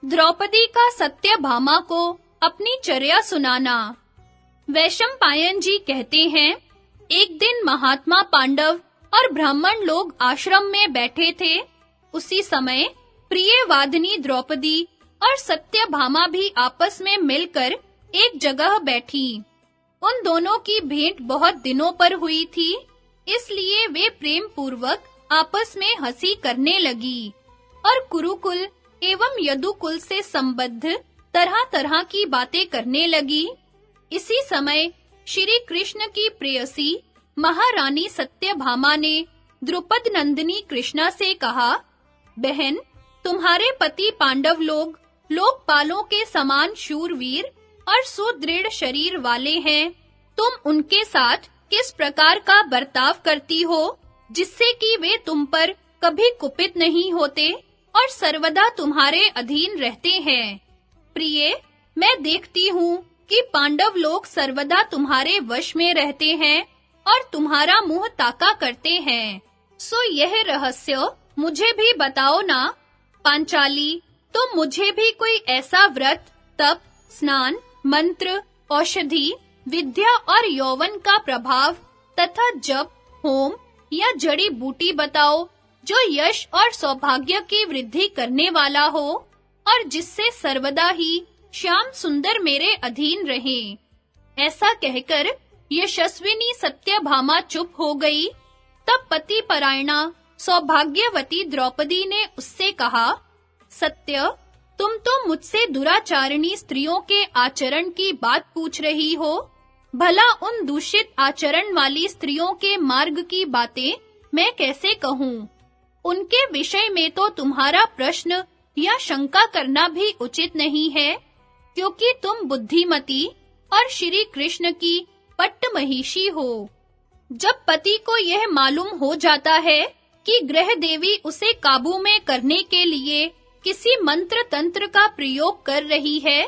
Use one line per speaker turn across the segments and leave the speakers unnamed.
द्रौपदी का सत्यभामा को अपनी चर्या सुनाना। वैशंपायन जी कहते हैं, एक दिन महात्मा पांडव और ब्राह्मण लोग आश्रम में बैठे थे। उसी समय प्रियवादिनी द्रौपदी और सत्यभामा भी आपस में मिलकर एक जगह बैठी। उन दोनों की भेंट बहुत दिनों पर हुई थी, इसलिए वे प्रेम पूर्वक आपस में हंसी करने लगी और कुरुकुल एवं यदुकुल से संबद्ध तरह-तरह की बातें करने लगी। इसी समय श्री कृष्ण की प्रेयसी महारानी सत्यभामा ने द्रुपद नंदिनी कृष्णा से कहा, बहन, तुम्हारे पति पांडव लोग लोकपालों के समान शूरवीर और सुदृढ़ शरीर वाले हैं। तुम उनके साथ किस प्रकार का बर्ताव करती हो, जिससे कि वे तुम पर कभी कुपित नहीं होते और सर्वदा तुम्हारे अधीन रहते हैं। प्रिय, मैं देखती हूँ कि पांडव लोग सर्वदा तुम्हारे वश में रहते हैं और तुम्हारा मुंह ताका करते हैं। सो यह रहस्य मुझे भी बताओ ना। पांचाली, तुम मुझे भी कोई ऐसा व्रत, तप, स्नान, मंत्र, औषधि, विद्या और यौवन का प्रभाव तथा जप, होम या जड़ी बूटी बताओ, जो यश और सौभाग्य की वृद्धि करने वाला हो और जिससे सर्वदा ही श्याम सुंदर मेरे अधीन रहे। ऐसा कहकर यशस्विनी सत्यभामा चुप हो गई। तब पति परायणा सौभाग्यवती द्रौपदी ने उससे कहा, सत्य, तुम तो मुझसे दुराचारिणी स्त्रियों के आचरण की बात पूछ रही हो। भला उन दूषित आचरण वाली स्त्रियों के मार्ग की बातें मैं कैसे कहूँ? उनके विषय में तो तुम्हारा प्रश्न या शंका करना भी उचित नहीं है, क्योंकि तुम बुद्धिमती और श्री कृष्ण की पट्टमहिषी हो। जब पति को यह मालूम हो जाता है कि ग्रह देवी उसे काबू में करने के लिए किसी मंत्र तंत्र का प्रयोग कर रही है,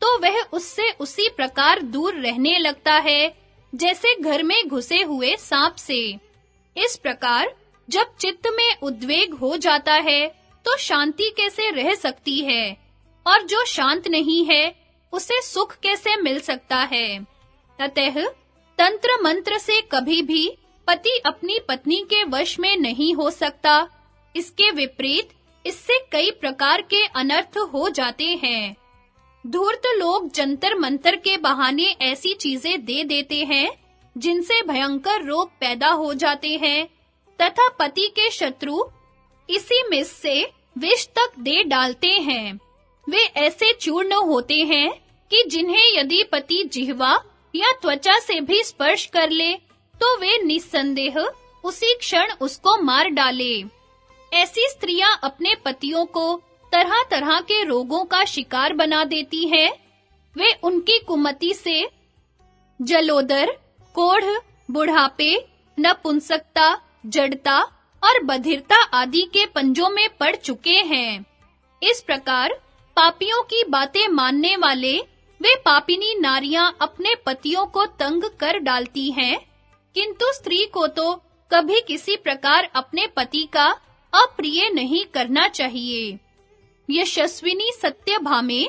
तो वह उससे उसी प्रकार दूर रहने लगता है जैसे घर में घुसे हुए सांप से। इस प्रकार जब चित्त में उद्वेग हो जाता है तो शांति कैसे रह सकती है, और जो शांत नहीं है उसे सुख कैसे मिल सकता है। अतः तंत्र मंत्र से कभी भी पति अपनी पत्नी के वश में नहीं हो सकता। इसके विपरीत इससे कई प्रकार के अनर्थ हो जाते हैं। धूर्त लोग जंतर मंतर के बहाने ऐसी चीजें दे देते हैं जिनसे भयंकर रोग पैदा हो जाते हैं, तथा पति के शत्रु इसी मिस से विष तक दे डालते हैं। वे ऐसे चूर्ण होते हैं कि जिन्हें यदि पति जिह्वा या त्वचा से भी स्पर्श कर ले तो वे निस्संदेह उसी क्षण उसको मार डाले। ऐसी स्त्रियां अपने पतियों को तरह-तरह के रोगों का शिकार बना देती हैं। वे उनकी कुमति से जलोदर, कोढ़, बुढ़ापे, नपुंसकता, जड़ता और बधिरता आदि के पंजों में पड़ चुके हैं। इस प्रकार पापियों की बातें मानने वाले वे पापिनी नारियां अपने पतियों को तंग कर डालती हैं, किंतु स्त्री को तो कभी किसी प्रकार अपने पति का अप्रिय नहीं करना चाहिए। यशस्विनी सत्यभामे,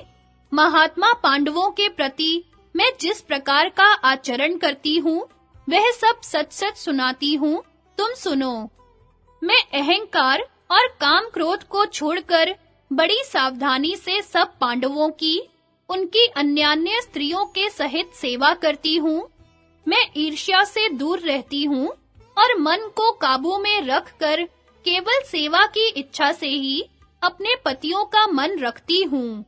महात्मा पांडवों के प्रति मैं जिस प्रकार का आचरण करती हूँ, वह सब सच-सच सुनाती हूँ, तुम सुनो। मैं अहंकार और काम क्रोध को छोड़कर बड़ी सावधानी से सब पांडवों की, उनकी अन्यान्य स्त्रियों के सहित सेवा करती हूँ। मैं ईर्ष्या से दूर रहती हूँ और मन को काबू में रखकर केवल सेवा की इच्छा से ही अपने पतियों का मन रखती हूँ।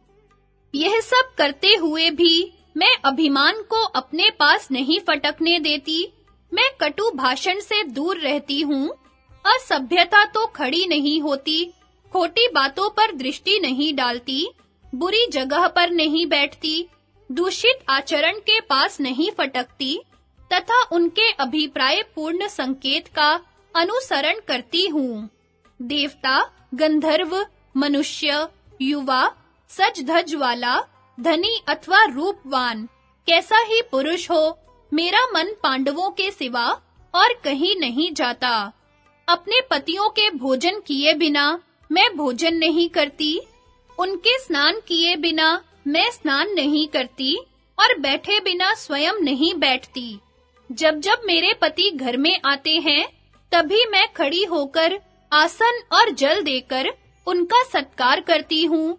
यह सब करते हुए भी मैं अभिमान को अपने पास नहीं फटकने देती। मैं कटु भाषण से दूर रहती हूँ, असभ्यता तो खड़ी नहीं होती, खोटी बातों पर दृष्टि नहीं डालती, बुरी जगह पर नहीं बैठती, दूषित आचरण के पास नहीं फटकती, तथा उनके अभिप्राय पूर्ण संकेत का अनुसरण करती हूँ। देवता, गंधर्व, मनुष्य, युवा, सज धज वाला, धनी अथवा रूपवान, कैसा ही पुरुष हो, मेरा मन पांडवों के सिवा और कहीं नहीं जाता। अपने पतियों के भोजन किए बिना मैं भोजन नहीं करती। उनके स्नान किए बिना मैं स्नान नहीं करती और बैठे बिना स्वयं नहीं बैठती। जब मेरे पति घर में आते हैं, तभी मैं खड़ी होकर आसन और जल देकर उनका सत्कार करती हूँ।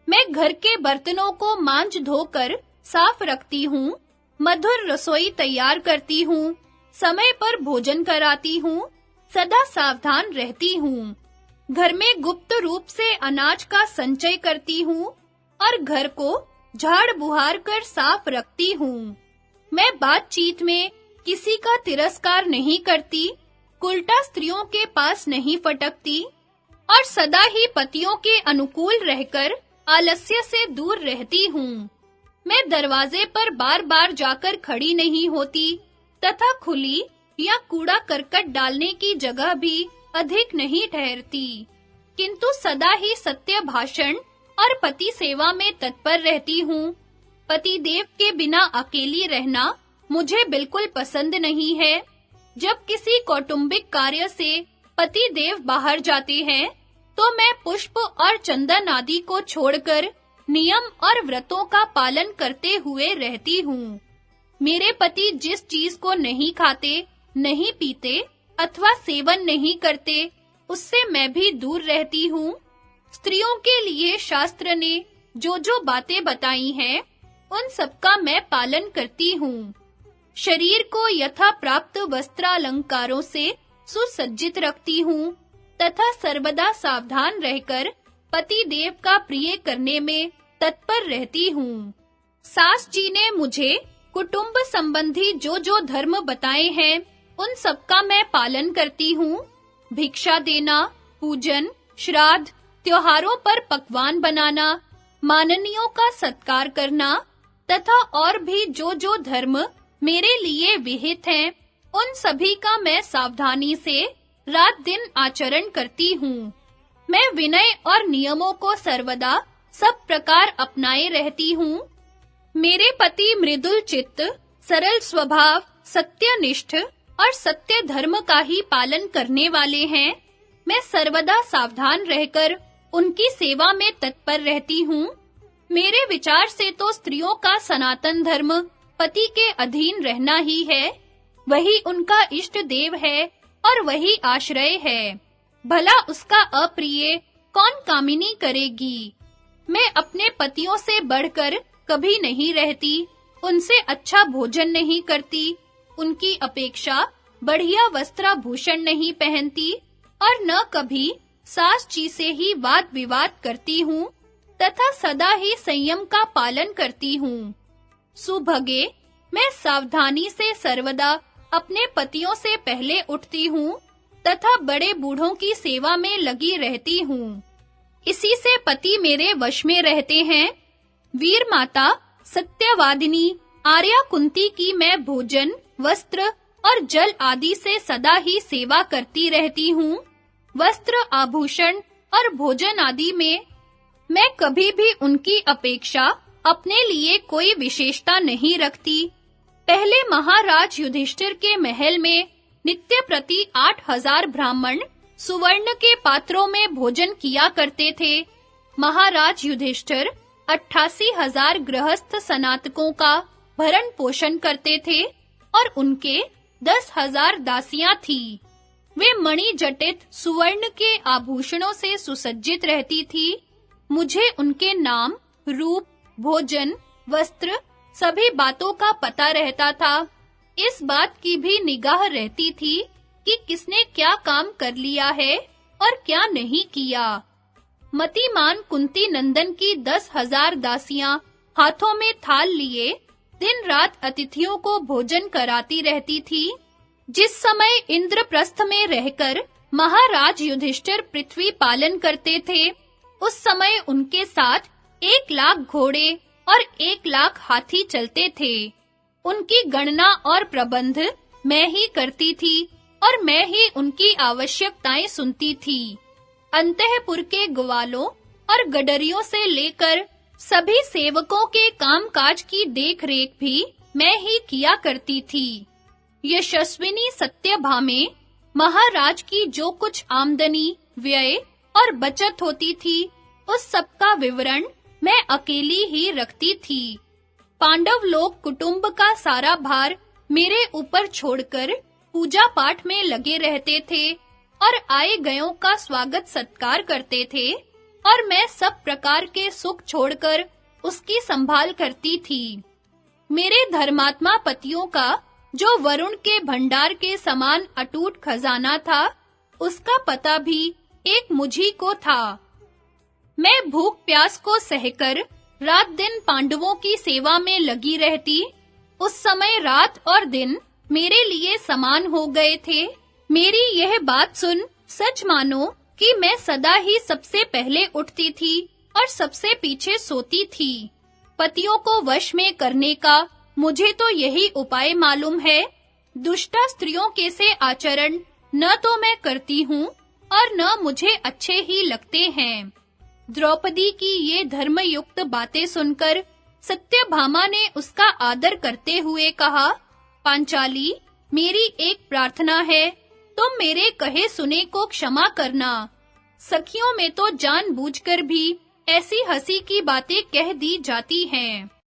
मैं घर के बर्तनों को मांज धोकर साफ रखती हूँ, मधुर रसोई तैयार करती हूँ, समय पर भोजन कराती हूँ, सदा सावधान रहती हूँ। घर में गुप्त रूप से अनाज का संचय करती हूँ और घर को झाड़ बुहार कर साफ रखती हूँ। मैं बातचीत में किसी का तिरस्कार नहीं करती, उल्टा स्त्रियों के पास नहीं फटकती और सदा ही पतियों के अनुकूल रहकर आलस्य से दूर रहती हूँ। मैं दरवाजे पर बार-बार जाकर खड़ी नहीं होती तथा खुली या कूड़ा करकट डालने की जगह भी अधिक नहीं ठहरती, किंतु सदा ही सत्य भाषण और पति सेवा में तत्पर रहती हूँ। पति देव के बिना अकेली रहना मुझे बिल्कुल पसंद नहीं है। जब किसी कौटुंबिक कार्य से पति देव बाहर जाते हैं, तो मैं पुष्प और चंदन आदि को छोड़कर नियम और व्रतों का पालन करते हुए रहती हूँ। मेरे पति जिस चीज को नहीं खाते, नहीं पीते अथवा सेवन नहीं करते, उससे मैं भी दूर रहती हूँ। स्त्रियों के लिए शास्त्र ने जो बातें बताई हैं, उन सबका मैं पालन करती हूँ। शरीर को यथा प्राप्त वस्त्रालंकारों से सुसज्जित रखती हूँ तथा सर्वदा सावधान रहकर पति देव का प्रिय करने में तत्पर रहती हूँ। सास जी ने मुझे कुटुंब संबंधी जो धर्म बताए हैं, उन सबका मैं पालन करती हूँ। भिक्षा देना, पूजन, श्राद्ध, त्योहारों पर पकवान बनाना, माननीयों का सत्कार करना तथा और भी जो धर्म मेरे लिए विहित हैं, उन सभी का मैं सावधानी से रात दिन आचरण करती हूँ। मैं विनय और नियमों को सर्वदा सब प्रकार अपनाए रहती हूँ। मेरे पति मृदुल चित्त, सरल स्वभाव, सत्यनिष्ठ और सत्य धर्म का ही पालन करने वाले हैं। मैं सर्वदा सावधान रहकर उनकी सेवा में तत्पर रहती हूँ। मेरे विचार से तो स्त्रियों का सनातन धर्म पति के अधीन रहना ही है। वही उनका इष्ट देव है और वही आश्रय है। भला उसका अप्रिय कौन कामिनी करेगी? मैं अपने पतियों से बढ़कर कभी नहीं रहती, उनसे अच्छा भोजन नहीं करती, उनकी अपेक्षा बढ़िया वस्त्राभूषण नहीं पहनती और न कभी सास जी से ही वाद विवाद करती हूँ तथा सदा ही संयम का पालन करती हूँ। सुभगे, मैं सावधानी से सर्वदा अपने पतियों से पहले उठती हूँ तथा बड़े बूढ़ों की सेवा में लगी रहती हूँ। इसी से पति मेरे वश में रहते हैं। वीर माता सत्यवादिनी आर्या कुंती की मैं भोजन, वस्त्र और जल आदि से सदा ही सेवा करती रहती हूँ। वस्त्र, आभूषण और भोजन आदि में मैं कभी भी उनकी अपेक्षा अपने लिए कोई विशेषता नहीं रखती। पहले महाराज युधिष्ठिर के महल में नित्य प्रति 8000 ब्राह्मण सुवर्ण के पात्रों में भोजन किया करते थे। महाराज युधिष्ठिर 88,000 गृहस्थ सनातकों का भरण पोषण करते थे और उनके 10,000 दासियां थीं। वे मणि जटित सुवर्ण के आभूषणों से सुसज्जित रहती थी। मुझे उनके नाम, रूप, भोजन, वस्त्र सभी बातों का पता रहता था। इस बात की भी निगाह रहती थी कि किसने क्या काम कर लिया है और क्या नहीं किया। मतिमान कुंती नंदन की 10,000 दासियां हाथों में थाल लिए दिन रात अतिथियों को भोजन कराती रहती थी। जिस समय इंद्रप्रस्थ में रहकर महाराज युधिष्ठिर पृथ्वी पालन करते थे, उस समय उनके साथ 1,00,000 घोड़े और 1,00,000 हाथी चलते थे। उनकी गणना और प्रबंध मैं ही करती थी और मैं ही उनकी आवश्यकताएं सुनती थी। अंतःपुर के ग्वालों और गडरियों से लेकर सभी सेवकों के कामकाज की देखरेख भी मैं ही किया करती थी। यशस्विनी सत्यभामे महाराज की जो कुछ आमदनी, व्यय और बचत होती थी, उस सब का विवरण मैं अकेली ही रखती थी। पांडव लोग कुटुंब का सारा भार मेरे ऊपर छोड़कर पूजा पाठ में लगे रहते थे और आए गयों का स्वागत सत्कार करते थे, और मैं सब प्रकार के सुख छोड़कर उसकी संभाल करती थी। मेरे धर्मात्मा पतियों का जो वरुण के भंडार के समान अटूट खजाना था, उसका पता भी एक मुझी को था। मैं भूख प्यास को सहकर रात दिन पांडवों की सेवा में लगी रहती। उस समय रात और दिन मेरे लिए समान हो गए थे। मेरी यह बात सुन सच मानो कि मैं सदा ही सबसे पहले उठती थी और सबसे पीछे सोती थी। पतियों को वश में करने का मुझे तो यही उपाय मालूम है। दुष्टा स्त्रियों के से आचरण न तो मैं करती हूँ और न मुझे अच्छे ही लगते हैं। द्रौपदी की ये धर्मयुक्त बातें सुनकर सत्यभामा ने उसका आदर करते हुए कहा, पांचाली, मेरी एक प्रार्थना है, तुम मेरे कहे सुने को क्षमा करना। सखियों में तो जानबूझकर भी ऐसी हंसी की बातें कह दी जाती हैं।